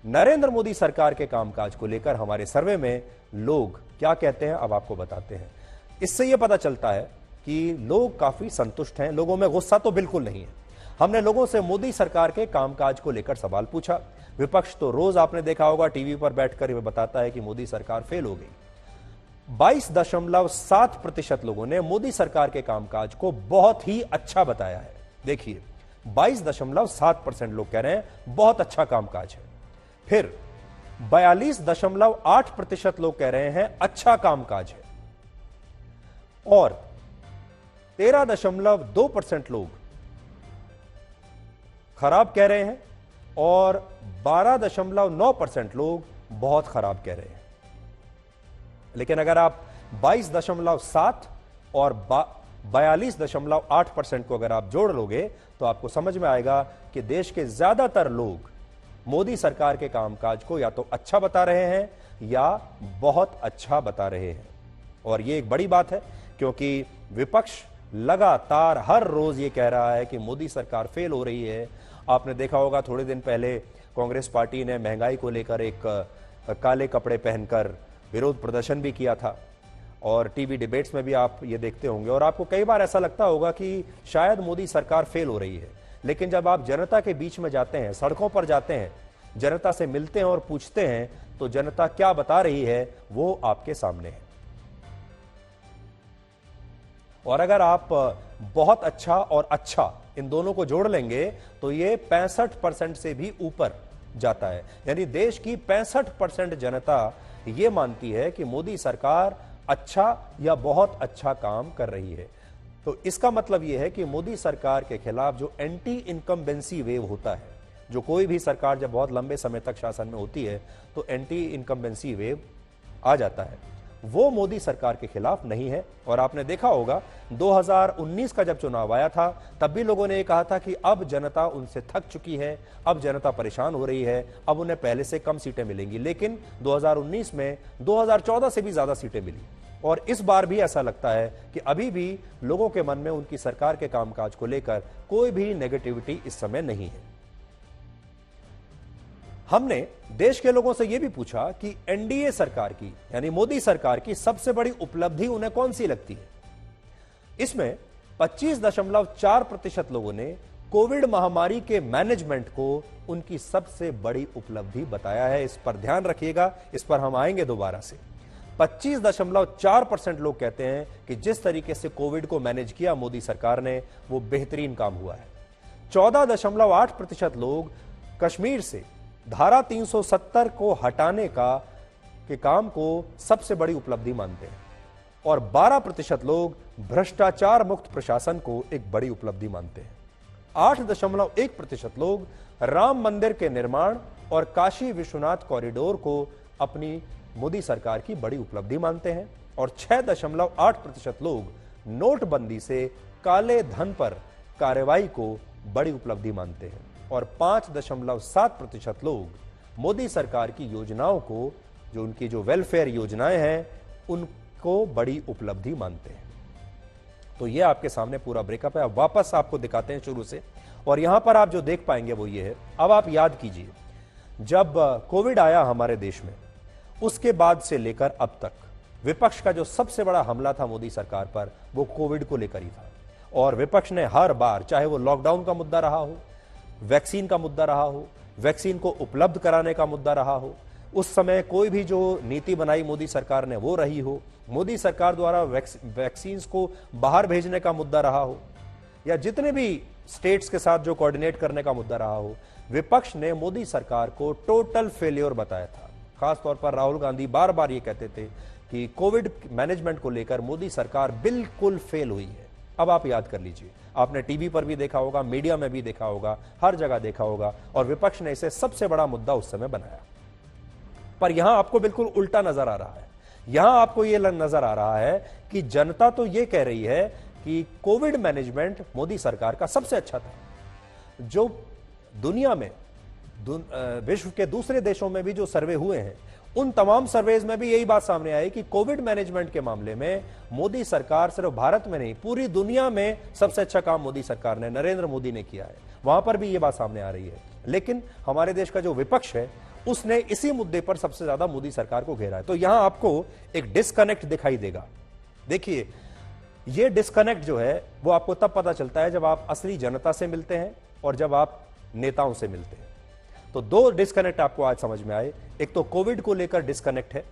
नरेंद्र मोदी सरकार के कामकाज को लेकर हमारे सर्वे में लोग क्या कहते हैं, अब आपको बताते हैं। इससे यह पता चलता है कि लोग काफी संतुष्ट हैं, लोगों में गुस्सा तो बिल्कुल नहीं है। हमने लोगों से मोदी सरकार के कामकाज को लेकर सवाल पूछा। विपक्ष तो रोज आपने देखा होगा टीवी पर बैठकर वह बताता है कि मोदी सरकार फेल हो गई। 22.7% लोगों ने मोदी सरकार के कामकाज को बहुत ही अच्छा बताया है। देखिए 22.7% लोग कह रहे हैं बहुत अच्छा कामकाज है। फिर 42.8% लोग कह रहे हैं अच्छा कामकाज है और 13.2% लोग खराब कह रहे हैं और 12.9% लोग बहुत खराब कह रहे हैं। लेकिन अगर आप 22.7 और 42.8% को अगर आप जोड़ लोगे तो आपको समझ में आएगा कि देश के ज्यादातर लोग मोदी सरकार के कामकाज को या तो अच्छा बता रहे हैं या बहुत अच्छा बता रहे हैं। और यह एक बड़ी बात है क्योंकि विपक्ष लगातार हर रोज यह कह रहा है कि मोदी सरकार फेल हो रही है। आपने देखा होगा थोड़े दिन पहले कांग्रेस पार्टी ने महंगाई को लेकर एक काले कपड़े पहनकर विरोध प्रदर्शन भी किया था और टीवी डिबेट्स में भी आप ये देखते होंगे और आपको कई बार ऐसा लगता होगा कि शायद मोदी सरकार फेल हो रही है। लेकिन जब आप जनता के बीच में जाते हैं, सड़कों पर जाते हैं, जनता से मिलते हैं और पूछते हैं तो जनता क्या बता रही है वो आपके सामने है। और अगर आप बहुत अच्छा और अच्छा इन दोनों को जोड़ लेंगे तो ये 65% से भी ऊपर जाता है। यानी देश की 65% जनता ये मानती है कि मोदी सरकार अच्छा या बहुत अच्छा काम कर रही है। तो इसका मतलब यह है कि मोदी सरकार के खिलाफ जो एंटी इनकम्बेंसी वेव होता है, जो कोई भी सरकार जब बहुत लंबे समय तक शासन में होती है तो एंटी इनकम्बेंसी वेव आ जाता है, वो मोदी सरकार के खिलाफ नहीं है। और आपने देखा होगा 2019 का जब चुनाव आया था तब भी लोगों ने ये कहा था कि अब जनता उनसे थक चुकी है, अब जनता परेशान हो रही है, अब उन्हें पहले से कम सीटें मिलेंगी। लेकिन 2019 में 2014 से भी ज्यादा सीटें मिली और इस बार भी ऐसा लगता है कि अभी भी लोगों के मन में उनकी सरकार के कामकाज को लेकर कोई भी नेगेटिविटी इस समय नहीं है। हमने देश के लोगों से यह भी पूछा कि एनडीए सरकार की यानी मोदी सरकार की सबसे बड़ी उपलब्धि उन्हें कौन सी लगती है। इसमें 25.4% लोगों ने कोविड महामारी के मैनेजमेंट को उनकी सबसे बड़ी उपलब्धि बताया है। इस पर ध्यान रखिएगा, इस पर हम आएंगे दोबारा से। 25.4% लोग कहते हैं कि जिस तरीके से कोविड को मैनेज किया मोदी सरकार ने वो बेहतरीन काम हुआ है। 14.8% लोग कश्मीर से धारा 370 को हटाने के काम को सबसे बड़ी उपलब्धि मानते हैं और 12% लोग भ्रष्टाचार मुक्त प्रशासन को एक बड़ी उपलब्धि मानते हैं। 8.1% लोग राम मंदिर के निर्माण और काशी विश्वनाथ कॉरिडोर को अपनी मोदी सरकार की बड़ी उपलब्धि मानते हैं और 6.8% लोग नोटबंदी से काले धन पर कार्रवाई को बड़ी उपलब्धि मानते हैं और 5.7% लोग मोदी सरकार की योजनाओं को, जो उनकी जो वेलफेयर योजनाएं हैं, उनको बड़ी उपलब्धि मानते हैं। तो ये आपके सामने पूरा ब्रेकअप है। अब वापस आपको दिखाते हैं शुरू से और यहां पर आप जो देख पाएंगे वो ये है। अब आप याद कीजिए जब कोविड आया हमारे देश में, उसके बाद से लेकर अब तक विपक्ष का जो सबसे बड़ा हमला था मोदी सरकार पर वो कोविड को लेकर ही था और विपक्ष ने हर बार, चाहे वो लॉकडाउन का मुद्दा रहा हो, वैक्सीन का मुद्दा रहा हो, वैक्सीन को उपलब्ध कराने का मुद्दा रहा हो, उस समय कोई भी जो नीति बनाई मोदी सरकार ने वो रही हो, मोदी सरकार द्वारा वैक्सीन को बाहर भेजने का मुद्दा रहा हो या जितने भी स्टेट्स के साथ जो कोऑर्डिनेट करने का मुद्दा रहा हो, विपक्ष ने मोदी सरकार को टोटल फेलियर बताया था। खासतौर पर राहुल गांधी बार बार ये कहते थे कि कोविड मैनेजमेंट को लेकर मोदी सरकार बिल्कुल फेल हुई है। अब आप याद कर लीजिए, आपने टीवी पर भी देखा होगा, मीडिया में भी देखा होगा, हर जगह देखा होगा और विपक्ष ने इसे सबसे बड़ा मुद्दा उस समय बनाया। पर यहां आपको बिल्कुल उल्टा नजर आ रहा है। यहां आपको यह नजर आ रहा है कि जनता तो यह कह रही है कि कोविड मैनेजमेंट मोदी सरकार का सबसे अच्छा था। जो दुनिया में, विश्व के दूसरे देशों में भी जो सर्वे हुए हैं, उन तमाम सर्वेज में भी यही बात सामने आई कि कोविड मैनेजमेंट के मामले में मोदी सरकार सिर्फ भारत में नहीं, पूरी दुनिया में सबसे अच्छा काम मोदी सरकार ने, नरेंद्र मोदी ने किया है। वहां पर भी यह बात सामने आ रही है। लेकिन हमारे देश का जो विपक्ष है उसने इसी मुद्दे पर सबसे ज्यादा मोदी सरकार को घेरा है। तो यहां आपको एक डिस्कनेक्ट दिखाई देगा। देखिए, यह डिस्कनेक्ट जो है वो आपको तब पता चलता है जब आप असली जनता से मिलते हैं और जब आप नेताओं से मिलते हैं। तो दो डिस्कनेक्ट आपको आज समझ में आए। एक तो कोविड को लेकर डिस्कनेक्ट है,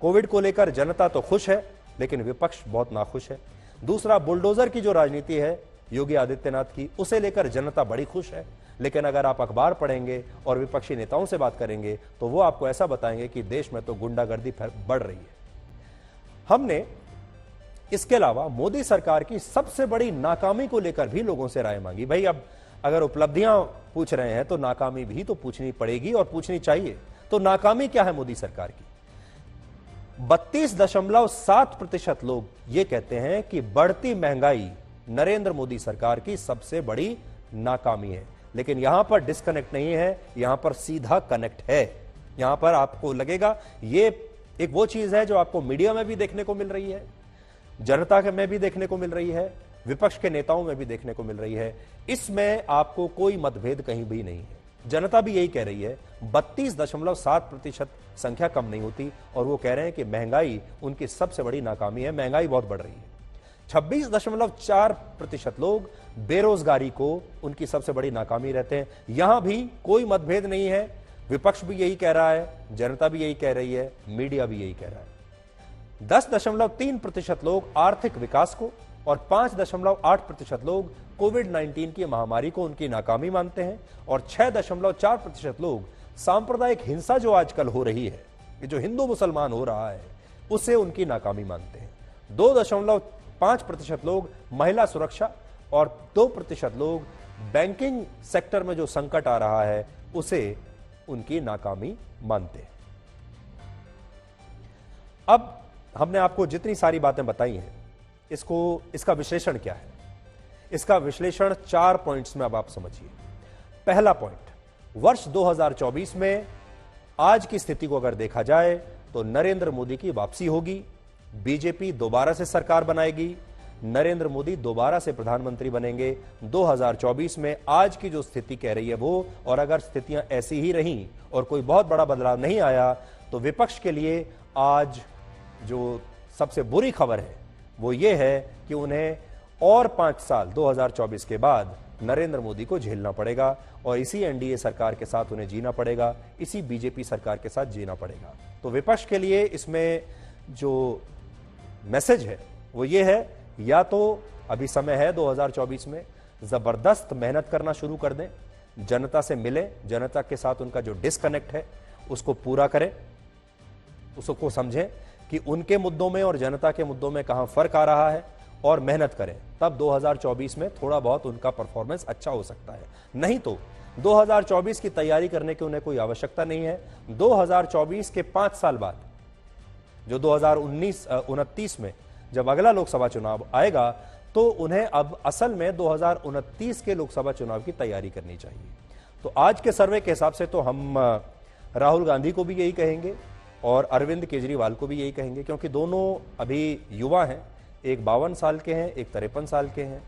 कोविड को लेकर जनता तो खुश है लेकिन विपक्ष बहुत नाखुश है। दूसरा, बुलडोजर की जो राजनीति है योगी आदित्यनाथ की, उसे लेकर जनता बड़ी खुश है, लेकिन अगर आप अखबार पढ़ेंगे और विपक्षी नेताओं से बात करेंगे तो वो आपको ऐसा बताएंगे कि देश में तो गुंडागर्दी बढ़ रही है। हमने इसके अलावा मोदी सरकार की सबसे बड़ी नाकामी को लेकर भी लोगों से राय मांगी। भाई, अब अगर उपलब्धियां पूछ रहे हैं तो नाकामी भी तो पूछनी पड़ेगी और पूछनी चाहिए। तो नाकामी क्या है मोदी सरकार की? 32.7% लोग यह कहते हैं कि बढ़ती महंगाई नरेंद्र मोदी सरकार की सबसे बड़ी नाकामी है। लेकिन यहां पर डिस्कनेक्ट नहीं है, यहां पर सीधा कनेक्ट है। यहां पर आपको लगेगा ये एक वो चीज है जो आपको मीडिया में भी देखने को मिल रही है, जनता के में भी देखने को मिल रही है, विपक्ष के नेताओं में भी देखने को मिल रही है। इसमें आपको कोई मतभेद कहीं भी नहीं है। जनता भी यही कह रही है। 32.7% संख्या कम नहीं होती और वो कह रहे हैं कि महंगाई उनकी सबसे बड़ी नाकामी है, महंगाई बहुत बढ़ रही है। 26.4% लोग बेरोजगारी को उनकी सबसे बड़ी नाकामी रहते हैं। यहां भी कोई मतभेद नहीं है, विपक्ष भी यही कह रहा है, जनता भी यही कह रही है, मीडिया भी यही कह रहा है। 10.3% लोग आर्थिक विकास को और 5.8% लोग कोविड-19 की महामारी को उनकी नाकामी मानते हैं और 6.4% लोग सांप्रदायिक हिंसा जो आजकल हो रही है, ये जो हिंदू मुसलमान हो रहा है, उसे उनकी नाकामी मानते हैं। 2.5% लोग महिला सुरक्षा और 2% लोग बैंकिंग सेक्टर में जो संकट आ रहा है उसे उनकी नाकामी मानते हैं। अब हमने आपको जितनी सारी बातें बताई हैं, इसका विश्लेषण क्या है? इसका विश्लेषण 4 पॉइंट्स में अब आप समझिए। पहला पॉइंट, वर्ष 2024 में आज की स्थिति को अगर देखा जाए तो नरेंद्र मोदी की वापसी होगी, बीजेपी दोबारा से सरकार बनाएगी, नरेंद्र मोदी दोबारा से प्रधानमंत्री बनेंगे 2024 में। आज की जो स्थिति कह रही है वो, और अगर स्थितियां ऐसी ही रहीं और कोई बहुत बड़ा बदलाव नहीं आया तो विपक्ष के लिए आज जो सबसे बुरी खबर है वो ये है कि उन्हें और 5 साल 2024 के बाद नरेंद्र मोदी को झेलना पड़ेगा और इसी एनडीए सरकार के साथ उन्हें जीना पड़ेगा, इसी बीजेपी सरकार के साथ जीना पड़ेगा। तो विपक्ष के लिए इसमें जो मैसेज है वो ये है, या तो अभी समय है 2024 में जबरदस्त मेहनत करना शुरू कर दें, जनता से मिले, जनता के साथ उनका जो डिस्कनेक्ट है उसको पूरा करें, उसको समझें कि उनके मुद्दों में और जनता के मुद्दों में कहां फर्क आ रहा है और मेहनत करें। तब 2024 में थोड़ा बहुत उनका परफॉर्मेंस अच्छा हो सकता है। नहीं तो 2024 की तैयारी करने की उन्हें कोई आवश्यकता नहीं है। 2024 के 5 साल बाद जो 2029 में जब अगला लोकसभा चुनाव आएगा तो उन्हें अब असल में 2029 के लोकसभा चुनाव की तैयारी करनी चाहिए। तो आज के सर्वे के हिसाब से तो हम राहुल गांधी को भी यही कहेंगे और अरविंद केजरीवाल को भी यही कहेंगे, क्योंकि दोनों अभी युवा हैं। एक 52 साल के हैं, एक 53 साल के हैं।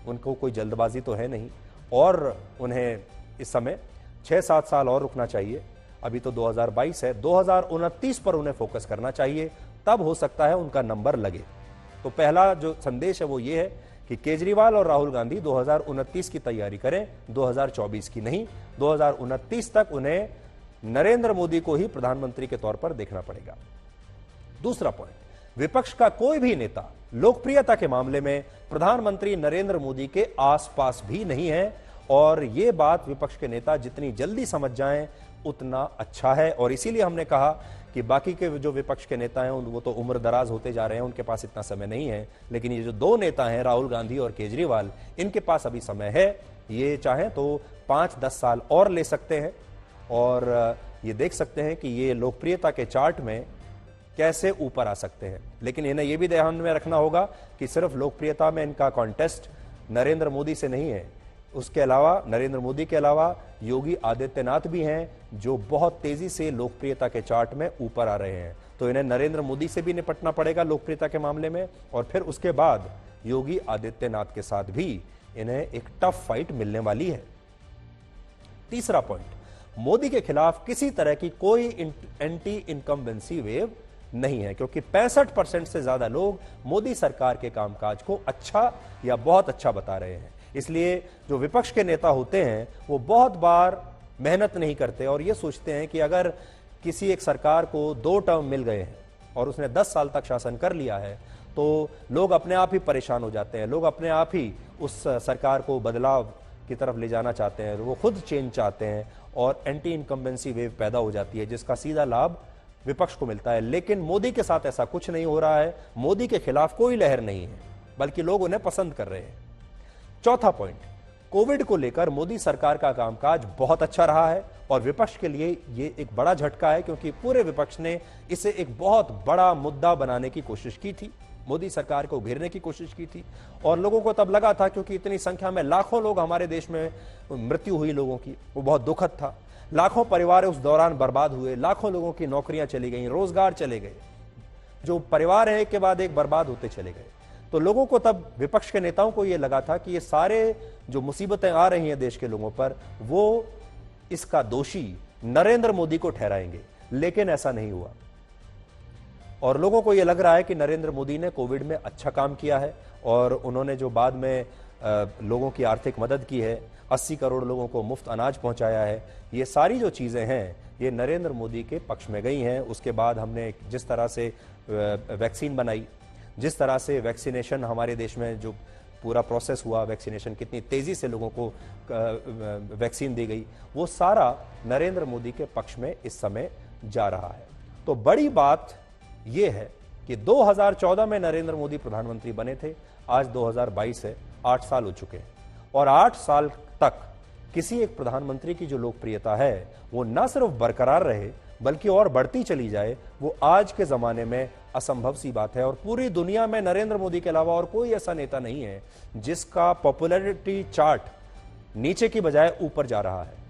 उनको कोई जल्दबाजी तो है नहीं और उन्हें इस समय 6-7 साल और रुकना चाहिए। अभी तो 2022 है, 2029 पर उन्हें फोकस करना चाहिए, तब हो सकता है उनका नंबर लगे। तो पहला जो संदेश है वो ये है कि केजरीवाल और राहुल गांधी 2029 की तैयारी करें, 2024 की नहीं। 2029 तक उन्हें नरेंद्र मोदी को ही प्रधानमंत्री के तौर पर देखना पड़ेगा। दूसरा पॉइंट, विपक्ष का कोई भी नेता लोकप्रियता के मामले में प्रधानमंत्री नरेंद्र मोदी के आसपास भी नहीं है और यह बात विपक्ष के नेता जितनी जल्दी समझ जाएं उतना अच्छा है। और इसीलिए हमने कहा कि बाकी के जो विपक्ष के नेता हैं वो तो उम्र दराज होते जा रहे हैं, उनके पास इतना समय नहीं है, लेकिन ये जो दो नेता हैं राहुल गांधी और केजरीवाल, इनके पास अभी समय है। ये चाहें तो 5-10 साल और ले सकते हैं और ये देख सकते हैं कि ये लोकप्रियता के चार्ट में कैसे ऊपर आ सकते हैं। लेकिन इन्हें यह भी ध्यान में रखना होगा कि सिर्फ लोकप्रियता में इनका कॉन्टेस्ट नरेंद्र मोदी से नहीं है, उसके अलावा नरेंद्र मोदी के अलावा योगी आदित्यनाथ भी हैं जो बहुत तेजी से लोकप्रियता के चार्ट में ऊपर आ रहे हैं। तो इन्हें नरेंद्र मोदी से भी निपटना पड़ेगा लोकप्रियता के मामले में और फिर उसके बाद योगी आदित्यनाथ के साथ भी इन्हें एक टफ फाइट मिलने वाली है। तीसरा पॉइंट, मोदी के खिलाफ किसी तरह की कोई एंटी इनकम्बेंसी वेव नहीं है, क्योंकि 65% से ज्यादा लोग मोदी सरकार के कामकाज को अच्छा या बहुत अच्छा बता रहे हैं। इसलिए जो विपक्ष के नेता होते हैं वो बहुत बार मेहनत नहीं करते और ये सोचते हैं कि अगर किसी एक सरकार को 2 टर्म मिल गए हैं और उसने 10 साल तक शासन कर लिया है तो लोग अपने आप ही परेशान हो जाते हैं, लोग अपने आप ही उस सरकार को बदलाव की तरफ ले जाना चाहते हैं, वो खुद चेंज चाहते हैं और एंटी इनकम्बेंसी वेव पैदा हो जाती है जिसका सीधा लाभ विपक्ष को मिलता है। लेकिन मोदी के साथ ऐसा कुछ नहीं हो रहा है, मोदी के खिलाफ कोई लहर नहीं है, बल्कि लोग उन्हें पसंद कर रहे हैं। चौथा पॉइंट, कोविड को लेकर मोदी सरकार का कामकाज बहुत अच्छा रहा है और विपक्ष के लिए यह एक बड़ा झटका है, क्योंकि पूरे विपक्ष ने इसे एक बहुत बड़ा मुद्दा बनाने की कोशिश की थी, मोदी सरकार को घेरने की कोशिश की थी और लोगों को तब लगा था, क्योंकि इतनी संख्या में लाखों लोग हमारे देश में मृत्यु हुई लोगों की, वो बहुत दुखद था। लाखों परिवार उस दौरान बर्बाद हुए, लाखों लोगों की नौकरियां चली गई, रोजगार चले गए, जो परिवार है एक के बाद एक बर्बाद होते चले गए। तो लोगों को तब, विपक्ष के नेताओं को यह लगा था कि ये सारे जो मुसीबतें आ रही हैं देश के लोगों पर, वो इसका दोषी नरेंद्र मोदी को ठहराएंगे। लेकिन ऐसा नहीं हुआ और लोगों को यह लग रहा है कि नरेंद्र मोदी ने कोविड में अच्छा काम किया है और उन्होंने जो बाद में लोगों की आर्थिक मदद की है, 80 करोड़ लोगों को मुफ्त अनाज पहुंचाया है, ये सारी जो चीजें हैं ये नरेंद्र मोदी के पक्ष में गई हैं। उसके बाद हमने जिस तरह से वैक्सीन बनाई, जिस तरह से वैक्सीनेशन हमारे देश में जो पूरा प्रोसेस हुआ, वैक्सीनेशन कितनी तेजी से लोगों को वैक्सीन दी गई, वो सारा नरेंद्र मोदी के पक्ष में इस समय जा रहा है। तो बड़ी बात यह है कि 2014 में नरेंद्र मोदी प्रधानमंत्री बने थे, आज 2022 है, 8 साल हो चुके हैं और 8 साल तक किसी एक प्रधानमंत्री की जो लोकप्रियता है वो न सिर्फ बरकरार रहे बल्कि और बढ़ती चली जाए, वो आज के जमाने में असंभव सी बात है। और पूरी दुनिया में नरेंद्र मोदी के अलावा और कोई ऐसा नेता नहीं है जिसका पॉपुलैरिटी चार्ट नीचे की बजाय ऊपर जा रहा है।